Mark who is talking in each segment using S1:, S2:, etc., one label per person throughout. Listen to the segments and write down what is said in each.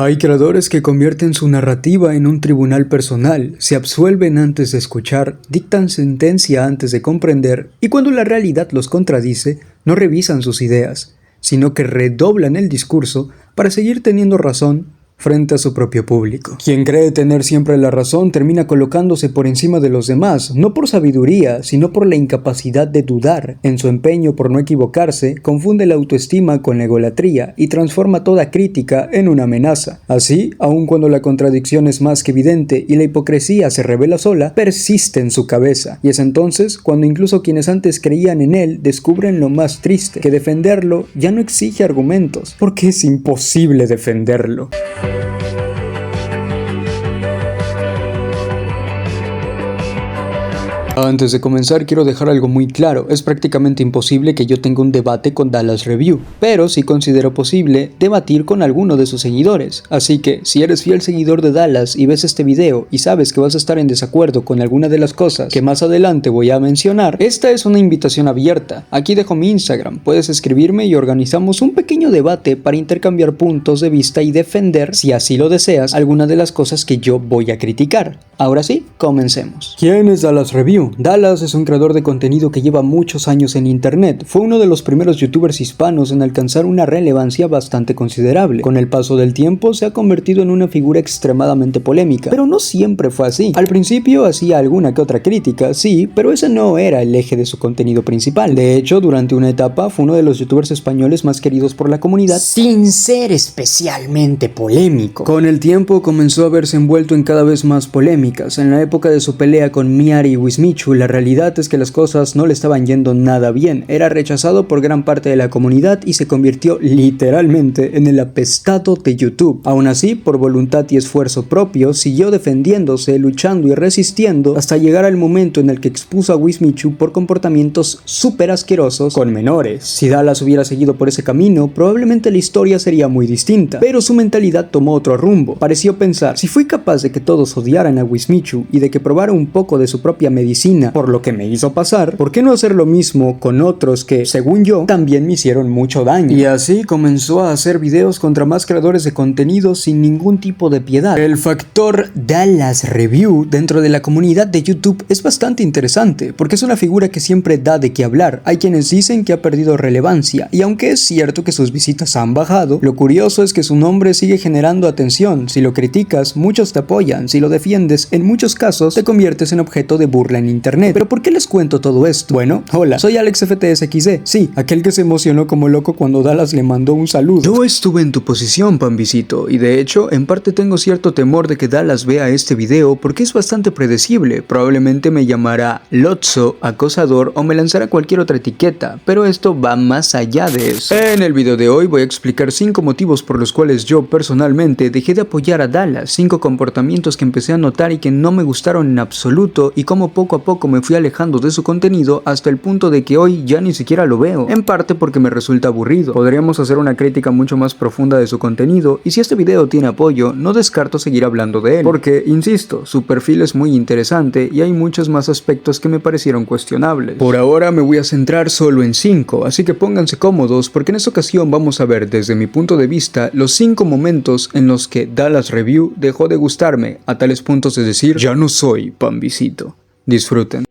S1: Hay creadores que convierten su narrativa en un tribunal personal, se absuelven antes de escuchar, dictan sentencia antes de comprender, y cuando la realidad los contradice, no revisan sus ideas, sino que redoblan el discurso para seguir teniendo razón frente a su propio público. Quien cree tener siempre la razón termina colocándose por encima de los demás, no por sabiduría, sino por la incapacidad de dudar. En su empeño por no equivocarse, confunde la autoestima con la egolatría y transforma toda crítica en una amenaza. Así, aun cuando la contradicción es más que evidente y la hipocresía se revela sola, persiste en su cabeza. Y es entonces cuando incluso quienes antes creían en él descubren lo más triste, que defenderlo ya no exige argumentos, porque es imposible defenderlo. Antes de comenzar quiero dejar algo muy claro, es prácticamente imposible que yo tenga un debate con Dallas Review, pero sí considero posible debatir con alguno de sus seguidores, así que si eres fiel seguidor de Dallas y ves este video y sabes que vas a estar en desacuerdo con alguna de las cosas que más adelante voy a mencionar, esta es una invitación abierta. Aquí dejo mi Instagram, puedes escribirme y organizamos un pequeño debate para intercambiar puntos de vista y defender, si así lo deseas, alguna de las cosas que yo voy a criticar. Ahora sí, comencemos. ¿Quién es Dallas Review? Dallas es un creador de contenido que lleva muchos años en internet. Fue uno de los primeros youtubers hispanos en alcanzar una relevancia bastante considerable. Con el paso del tiempo se ha convertido en una figura extremadamente polémica, pero no siempre fue así. Al principio hacía alguna que otra crítica, sí, pero ese no era el eje de su contenido principal. De hecho, durante una etapa fue uno de los youtubers españoles más queridos por la comunidad, sin ser especialmente polémico. Con el tiempo comenzó a verse envuelto en cada vez más polémicas. En la época de su pelea con Miari y Wismichu, la realidad es que las cosas no le estaban yendo nada bien, era rechazado por gran parte de la comunidad y se convirtió literalmente en el apestado de YouTube. Aún así, por voluntad y esfuerzo propio, siguió defendiéndose, luchando y resistiendo hasta llegar al momento en el que expuso a Wismichu por comportamientos súper asquerosos con menores. Si Dallas hubiera seguido por ese camino, probablemente la historia sería muy distinta, pero su mentalidad tomó otro rumbo. Pareció pensar, si fui capaz de que todos odiaran a Wismichu y de que probara un poco de su propia medicina por lo que me hizo pasar, ¿por qué no hacer lo mismo con otros que, según yo, también me hicieron mucho daño? Y así comenzó a hacer videos contra más creadores de contenido sin ningún tipo de piedad. El factor Dallas Review dentro de la comunidad de YouTube es bastante interesante, porque es una figura que siempre da de qué hablar. Hay quienes dicen que ha perdido relevancia, y aunque es cierto que sus visitas han bajado, lo curioso es que su nombre sigue generando atención. Si lo criticas, muchos te apoyan. Si lo defiendes, en muchos casos te conviertes en objeto de burla en internet. ¿Pero por qué les cuento todo esto? Bueno, hola, soy AlexFTSXD, sí, aquel que se emocionó como loco cuando Dallas le mandó un saludo. Yo estuve en tu posición, Pambisito, y de hecho, en parte tengo cierto temor de que Dallas vea este video porque es bastante predecible. Probablemente me llamará Lotso, acosador o me lanzará cualquier otra etiqueta, pero esto va más allá de eso. En el video de hoy voy a explicar 5 motivos por los cuales yo personalmente dejé de apoyar a Dallas, 5 comportamientos que empecé a notar y que no me gustaron en absoluto y cómo poco a poco me fui alejando de su contenido hasta el punto de que hoy ya ni siquiera lo veo, en parte porque me resulta aburrido. Podríamos hacer una crítica mucho más profunda de su contenido y si este video tiene apoyo, no descarto seguir hablando de él, porque, insisto, su perfil es muy interesante y hay muchos más aspectos que me parecieron cuestionables. Por ahora me voy a centrar solo en 5, así que pónganse cómodos porque en esta ocasión vamos a ver desde mi punto de vista los 5 momentos en los que Dallas Review dejó de gustarme, a tales puntos de decir, ya no soy Pambisito. Disfruten.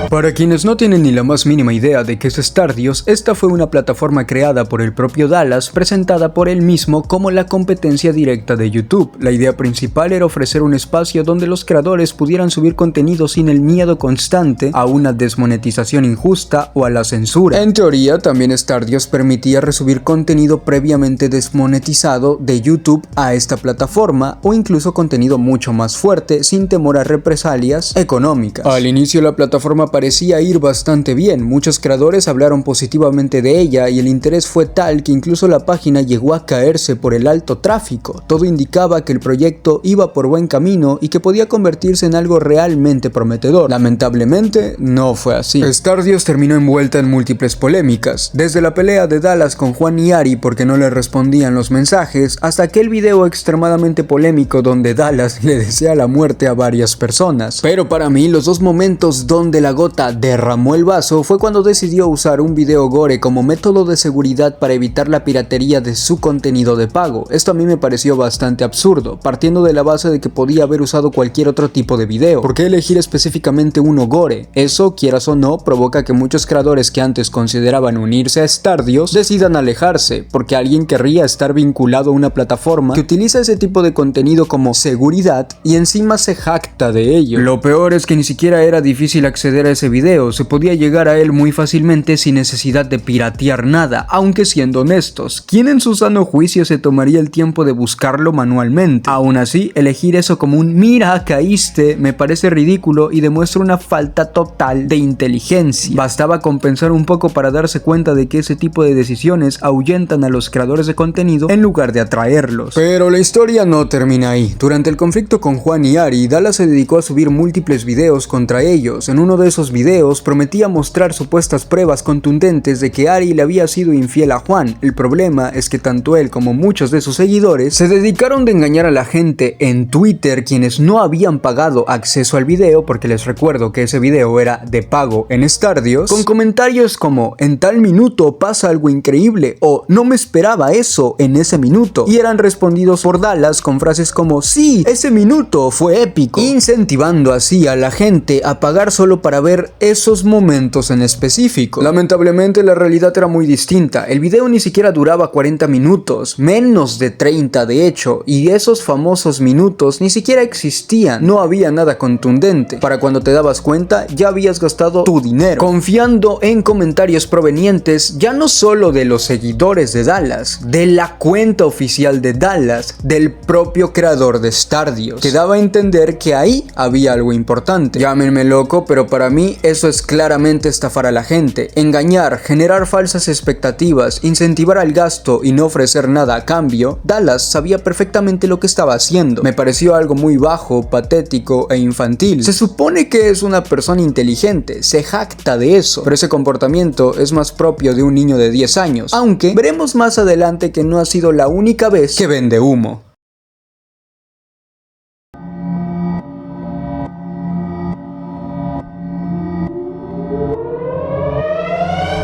S1: Para quienes no tienen ni la más mínima idea de qué es Stardios, esta fue una plataforma creada por el propio Dallas, presentada por él mismo como la competencia directa de YouTube. La idea principal era ofrecer un espacio donde los creadores pudieran subir contenido sin el miedo constante a una desmonetización injusta o a la censura. En teoría, también Stardios permitía resubir contenido previamente desmonetizado de YouTube a esta plataforma o incluso contenido mucho más fuerte sin temor a represalias económicas. Al inicio la plataforma parecía ir bastante bien, muchos creadores hablaron positivamente de ella y el interés fue tal que incluso la página llegó a caerse por el alto tráfico. Todo indicaba que el proyecto iba por buen camino y que podía convertirse en algo realmente prometedor. Lamentablemente, no fue así. Stardew terminó envuelta en múltiples polémicas, desde la pelea de Dallas con Juan y Ari porque no le respondían los mensajes, hasta aquel video extremadamente polémico donde Dallas le desea la muerte a varias personas. Pero para mí, los dos momentos donde la gota derramó el vaso fue cuando decidió usar un video gore como método de seguridad para evitar la piratería de su contenido de pago. Esto a mí me pareció bastante absurdo, partiendo de la base de que podía haber usado cualquier otro tipo de video. ¿Por qué elegir específicamente uno gore? Eso, quieras o no, provoca que muchos creadores que antes consideraban unirse a Stardew decidan alejarse, porque alguien querría estar vinculado a una plataforma que utiliza ese tipo de contenido como seguridad y encima se jacta de ello. Lo peor es que ni siquiera era difícil acceder a ese video, se podía llegar a él muy fácilmente sin necesidad de piratear nada, aunque siendo honestos, ¿quién en su sano juicio se tomaría el tiempo de buscarlo manualmente? Aún así, elegir eso como un "mira, caíste" me parece ridículo y demuestra una falta total de inteligencia. Bastaba con pensar un poco para darse cuenta de que ese tipo de decisiones ahuyentan a los creadores de contenido en lugar de atraerlos. Pero la historia no termina ahí. Durante el conflicto con Juan y Ari, Dallas se dedicó a subir múltiples videos contra ellos. En uno de esos videos prometía mostrar supuestas pruebas contundentes de que Ari le había sido infiel a Juan. El problema es que tanto él como muchos de sus seguidores se dedicaron de engañar a la gente en Twitter, quienes no habían pagado acceso al video, porque les recuerdo que ese video era de pago en Stardew, con comentarios como "en tal minuto pasa algo increíble" o "no me esperaba eso en ese minuto", y eran respondidos por Dallas con frases como "sí, ese minuto fue épico", incentivando así a la gente a pagar solo para ver esos momentos en específico. Lamentablemente la realidad era muy distinta. El video ni siquiera duraba 40 minutos, menos de 30 de hecho, y esos famosos minutos ni siquiera existían, no había nada contundente. Para cuando te dabas cuenta, ya habías gastado tu dinero, confiando en comentarios provenientes ya no solo de los seguidores de Dallas, de la cuenta oficial de Dallas, del propio creador de Stardew, que daba a entender que ahí había algo importante. Llámenme loco, pero para mí eso es claramente estafar a la gente, engañar, generar falsas expectativas, incentivar al gasto y no ofrecer nada a cambio. Dallas sabía perfectamente lo que estaba haciendo. Me pareció algo muy bajo, patético e infantil. Se supone que es una persona inteligente, se jacta de eso, pero ese comportamiento es más propio de un niño de 10 años, aunque veremos más adelante que no ha sido la única vez que vende humo.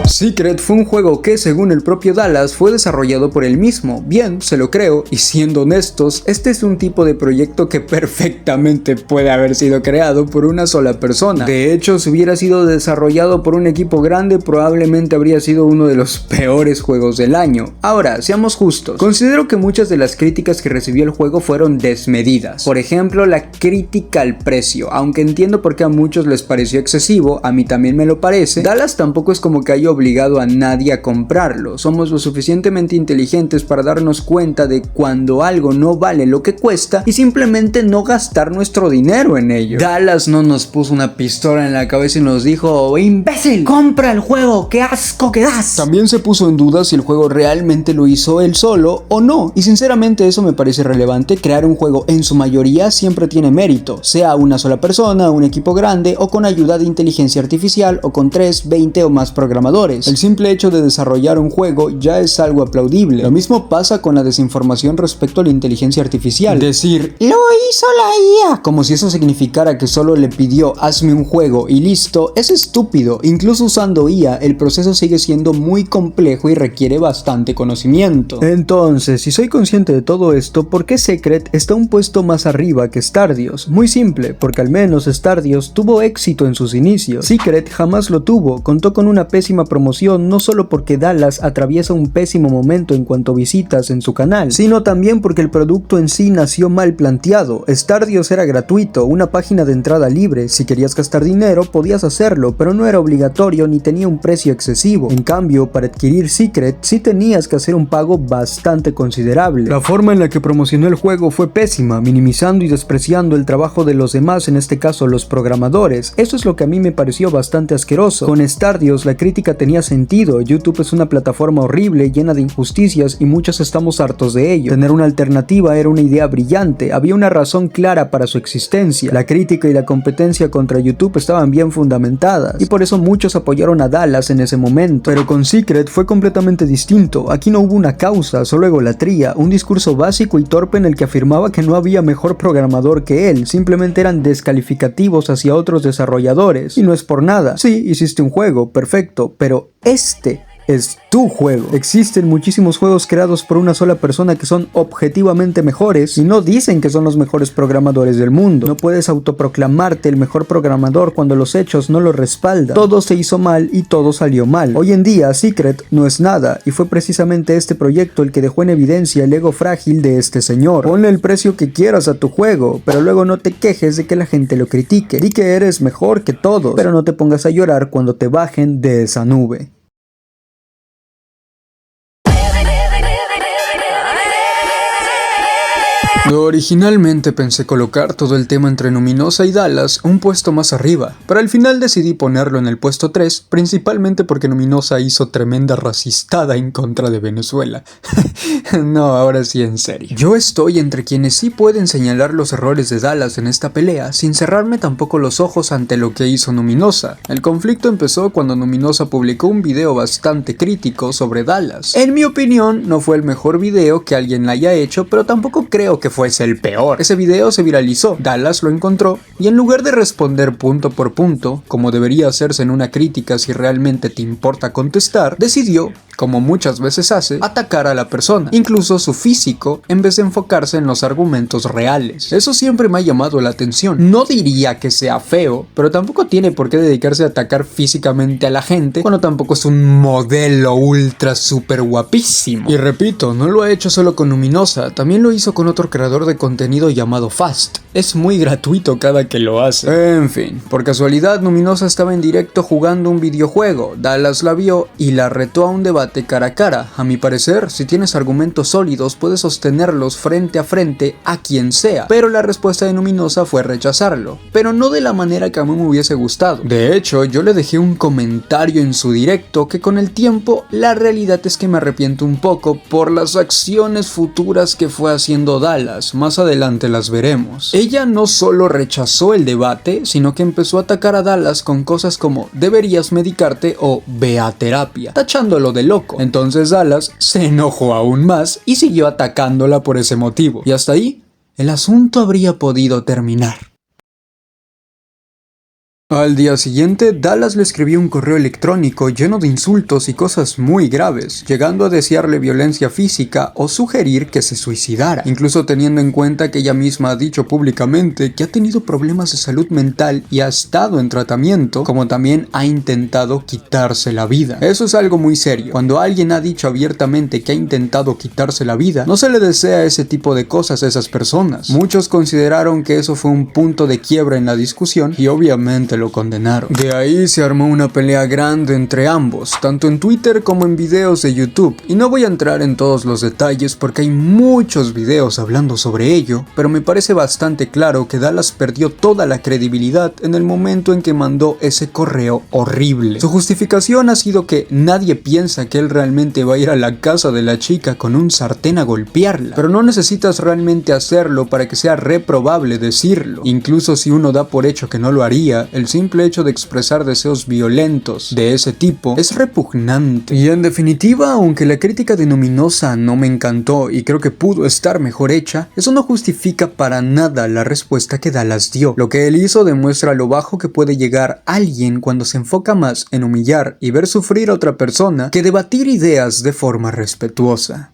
S1: Secret fue un juego que, según el propio Dallas, fue desarrollado por él mismo. Bien, se lo creo, y siendo honestos, este es un tipo de proyecto que perfectamente puede haber sido creado por una sola persona. De hecho, si hubiera sido desarrollado por un equipo grande, probablemente habría sido uno de los peores juegos del año. Ahora, seamos justos, considero que muchas de las críticas que recibió el juego fueron desmedidas. Por ejemplo, la crítica al precio, aunque entiendo por qué a muchos les pareció excesivo, a mí también me lo parece. Dallas tampoco es como que haya obligado a nadie a comprarlo. Somos lo suficientemente inteligentes para darnos cuenta de cuando algo no vale lo que cuesta y simplemente no gastar nuestro dinero en ello. Dallas no nos puso una pistola en la cabeza y nos dijo: "imbécil, compra el juego, qué asco que das". También se puso en duda si el juego realmente lo hizo él solo o no, y sinceramente eso me parece relevante. Crear un juego en su mayoría siempre tiene mérito, sea una sola persona, un equipo grande o con ayuda de inteligencia artificial o con 3, 20 o más programadores. El simple hecho de desarrollar un juego ya es algo aplaudible. Lo mismo pasa con la desinformación respecto a la inteligencia artificial. Decir "lo hizo la IA" como si eso significara que solo le pidió "hazme un juego" y listo, es estúpido. Incluso usando IA, el proceso sigue siendo muy complejo y requiere bastante conocimiento. Entonces, si soy consciente de todo esto, ¿por qué Secret está un puesto más arriba que Stardew? Muy simple, porque al menos Stardew tuvo éxito en sus inicios. Secret jamás lo tuvo, contó con una pésima promoción no solo porque Dallas atraviesa un pésimo momento en cuanto a visitas en su canal, sino también porque el producto en sí nació mal planteado. Stardios era gratuito, una página de entrada libre, si querías gastar dinero podías hacerlo, pero no era obligatorio ni tenía un precio excesivo. En cambio, para adquirir Secret sí tenías que hacer un pago bastante considerable. La forma en la que promocionó el juego fue pésima, minimizando y despreciando el trabajo de los demás, en este caso los programadores. Eso es lo que a mí me pareció bastante asqueroso. Con Stardios la crítica tenía sentido. YouTube es una plataforma horrible, llena de injusticias y muchos estamos hartos de ello. Tener una alternativa era una idea brillante, había una razón clara para su existencia. La crítica y la competencia contra YouTube estaban bien fundamentadas y por eso muchos apoyaron a Dallas en ese momento. Pero con Secret fue completamente distinto. Aquí no hubo una causa, solo egolatría, un discurso básico y torpe en el que afirmaba que no había mejor programador que él, simplemente eran descalificativos hacia otros desarrolladores. Y no es por nada. Sí, hiciste un juego, perfecto, pero este es tu juego. Existen muchísimos juegos creados por una sola persona que son objetivamente mejores y no dicen que son los mejores programadores del mundo. No puedes autoproclamarte el mejor programador cuando los hechos no lo respaldan. Todo se hizo mal y todo salió mal. Hoy en día Secret no es nada y fue precisamente este proyecto el que dejó en evidencia el ego frágil de este señor. Ponle el precio que quieras a tu juego, pero luego no te quejes de que la gente lo critique. Di que eres mejor que todos, pero no te pongas a llorar cuando te bajen de esa nube. Yo originalmente pensé colocar todo el tema entre Numinosa y Dallas un puesto más arriba, pero al final decidí ponerlo en el puesto 3, principalmente porque Numinosa hizo tremenda racistada en contra de Venezuela. No, ahora sí en serio. Yo estoy entre quienes sí pueden señalar los errores de Dallas en esta pelea, sin cerrarme tampoco los ojos ante lo que hizo Numinosa. El conflicto empezó cuando Numinosa publicó un video bastante crítico sobre Dallas. En mi opinión, no fue el mejor video que alguien haya hecho, pero tampoco creo que fuese el peor. Ese video se viralizó, Dallas lo encontró y en lugar de responder punto por punto, como debería hacerse en una crítica si realmente te importa contestar, decidió, como muchas veces hace, atacar a la persona, incluso su físico, en vez de enfocarse en los argumentos reales. Eso siempre me ha llamado la atención. No diría que sea feo, pero tampoco tiene por qué dedicarse a atacar físicamente a la gente cuando tampoco es un modelo ultra super guapísimo. Y repito, no lo ha hecho solo con Numinosa, también lo hizo con otro creador de contenido llamado Fast. Es muy gratuito cada que lo hace. En fin, por casualidad Numinosa estaba en directo jugando un videojuego, Dallas la vio y la retó a un debate cara a cara. A mi parecer, si tienes argumentos sólidos puedes sostenerlos frente a frente a quien sea, pero la respuesta de Numinosa fue rechazarlo, pero no de la manera que a mí me hubiese gustado. De hecho, yo le dejé un comentario en su directo que con el tiempo la realidad es que me arrepiento un poco por las acciones futuras que fue haciendo Dallas, más adelante las veremos. Ella no solo rechazó el debate, sino que empezó a atacar a Dallas con cosas como deberías medicarte o ve a terapia, tachándolo de loco. Entonces Dallas se enojó aún más y siguió atacándola por ese motivo. Y hasta ahí, el asunto habría podido terminar. Al día siguiente, Dallas le escribió un correo electrónico lleno de insultos y cosas muy graves, llegando a desearle violencia física o sugerir que se suicidara, incluso teniendo en cuenta que ella misma ha dicho públicamente que ha tenido problemas de salud mental y ha estado en tratamiento, como también ha intentado quitarse la vida. Eso es algo muy serio. Cuando alguien ha dicho abiertamente que ha intentado quitarse la vida, no se le desea ese tipo de cosas a esas personas. Muchos consideraron que eso fue un punto de quiebra en la discusión y obviamente lo condenaron. De ahí se armó una pelea grande entre ambos, tanto en Twitter como en videos de YouTube, y no voy a entrar en todos los detalles porque hay muchos videos hablando sobre ello, pero me parece bastante claro que Dallas perdió toda la credibilidad en el momento en que mandó ese correo horrible. Su justificación ha sido que nadie piensa que él realmente va a ir a la casa de la chica con un sartén a golpearla, pero no necesitas realmente hacerlo para que sea reprobable decirlo. Incluso si uno da por hecho que no lo haría, el simple hecho de expresar deseos violentos de ese tipo es repugnante. Y en definitiva, aunque la crítica de Numinosa no me encantó y creo que pudo estar mejor hecha, eso no justifica para nada la respuesta que Dallas dio. Lo que él hizo demuestra lo bajo que puede llegar alguien cuando se enfoca más en humillar y ver sufrir a otra persona que debatir ideas de forma respetuosa.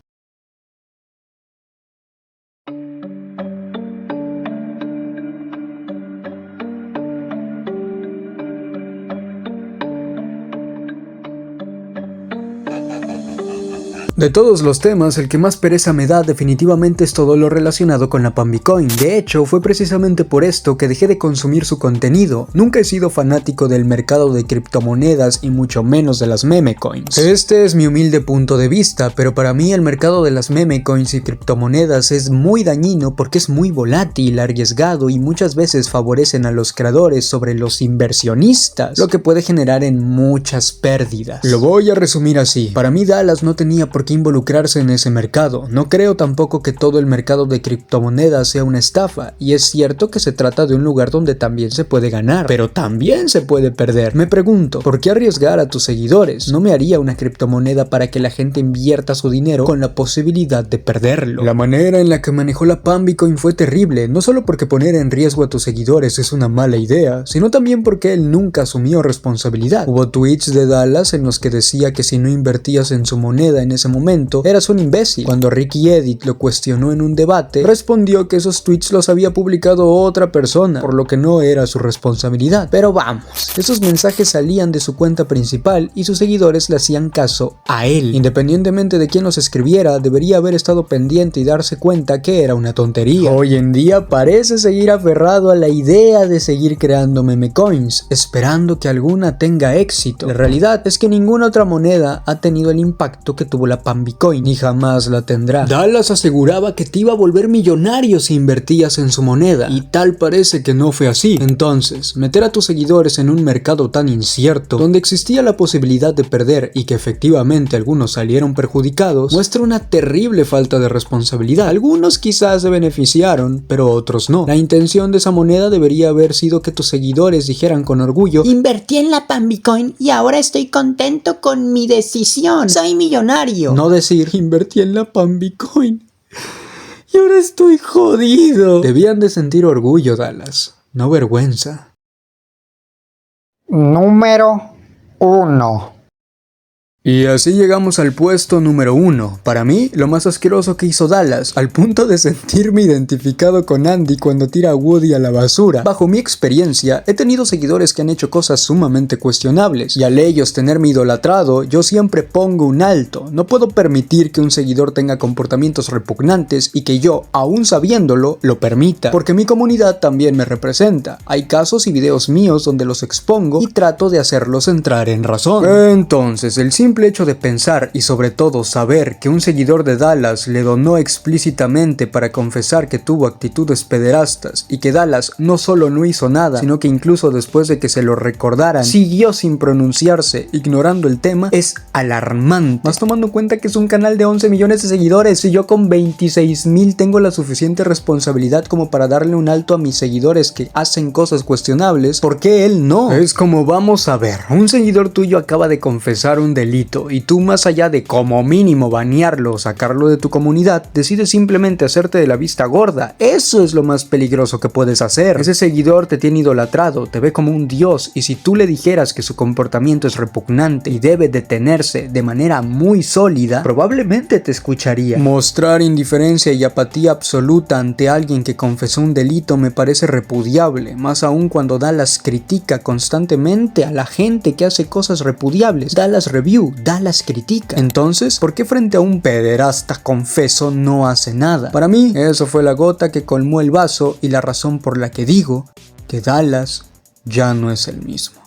S1: De todos los temas, el que más pereza me da definitivamente es todo lo relacionado con la Pambicoin. De hecho, fue precisamente por esto que dejé de consumir su contenido. Nunca he sido fanático del mercado de criptomonedas y mucho menos de las meme coins. Este es mi humilde punto de vista, pero para mí el mercado de las meme coins y criptomonedas es muy dañino porque es muy volátil, arriesgado y muchas veces favorecen a los creadores sobre los inversionistas, lo que puede generar en muchas pérdidas. Lo voy a resumir así. Para mí Dallas no tenía por qué involucrarse en ese mercado. No creo tampoco que todo el mercado de criptomonedas sea una estafa, y es cierto que se trata de un lugar donde también se puede ganar, pero también se puede perder. Me pregunto, ¿por qué arriesgar a tus seguidores? No me haría una criptomoneda para que la gente invierta su dinero con la posibilidad de perderlo. La manera en la que manejó la Pambicoin fue terrible, no solo porque poner en riesgo a tus seguidores es una mala idea, sino también porque él nunca asumió responsabilidad. Hubo tweets de Dallas en los que decía que si no invertías en su moneda en ese momento, eras un imbécil. Cuando Ricky Edit lo cuestionó en un debate, respondió que esos tweets los había publicado otra persona, por lo que no era su responsabilidad. Pero vamos, esos mensajes salían de su cuenta principal y sus seguidores le hacían caso a él. Independientemente de quién los escribiera, debería haber estado pendiente y darse cuenta que era una tontería. Hoy en día parece seguir aferrado a la idea de seguir creando meme coins, esperando que alguna tenga éxito. La realidad es que ninguna otra moneda ha tenido el impacto que tuvo la Pambicoin, ni jamás la tendrá. Dallas aseguraba que te iba a volver millonario si invertías en su moneda, y tal parece que no fue así. Entonces, meter a tus seguidores en un mercado tan incierto, donde existía la posibilidad de perder y que efectivamente algunos salieron perjudicados, muestra una terrible falta de responsabilidad. Algunos quizás se beneficiaron, pero otros no. La intención de esa moneda debería haber sido que tus seguidores dijeran con orgullo: invertí en la Pambicoin y ahora estoy contento con mi decisión. Soy millonario. No decir: invertí en la Pambicoin y ahora estoy jodido. Debían de sentir orgullo, Dallas, no vergüenza.
S2: Número 1.
S1: Y así llegamos al puesto número 1. Para mí, lo más asqueroso que hizo Dallas, al punto de sentirme identificado con Andy cuando tira a Woody a la basura. Bajo mi experiencia, he tenido seguidores que han hecho cosas sumamente cuestionables, y al ellos tenerme idolatrado, yo siempre pongo un alto. No puedo permitir que un seguidor tenga comportamientos repugnantes y que yo, aún sabiéndolo, lo permita, porque mi comunidad también me representa. Hay casos y videos míos donde los expongo y trato de hacerlos entrar en razón. Entonces, el simple hecho de pensar y sobre todo saber que un seguidor de Dallas le donó explícitamente para confesar que tuvo actitudes pederastas y que Dallas no solo no hizo nada, sino que incluso después de que se lo recordaran, siguió sin pronunciarse, ignorando el tema, es alarmante. Más tomando en cuenta que es un canal de 11 millones de seguidores y yo con 26,000 tengo la suficiente responsabilidad como para darle un alto a mis seguidores que hacen cosas cuestionables, ¿por qué él no? Es como, vamos a ver, un seguidor tuyo acaba de confesar un delito y tú, más allá de como mínimo banearlo o sacarlo de tu comunidad, decides simplemente hacerte de la vista gorda. Eso es lo más peligroso que puedes hacer. Ese seguidor te tiene idolatrado, te ve como un dios, y si tú le dijeras que su comportamiento es repugnante y debe detenerse de manera muy sólida, probablemente te escucharía. Mostrar indiferencia y apatía absoluta ante alguien que confesó un delito me parece repudiable, más aún cuando Dallas critica constantemente a la gente que hace cosas repudiables. Dallas Review, Dallas critica. Entonces, ¿por qué frente a un pederasta confeso no hace nada? Para mí, eso fue la gota que colmó el vaso y la razón por la que digo que Dallas ya no es el mismo.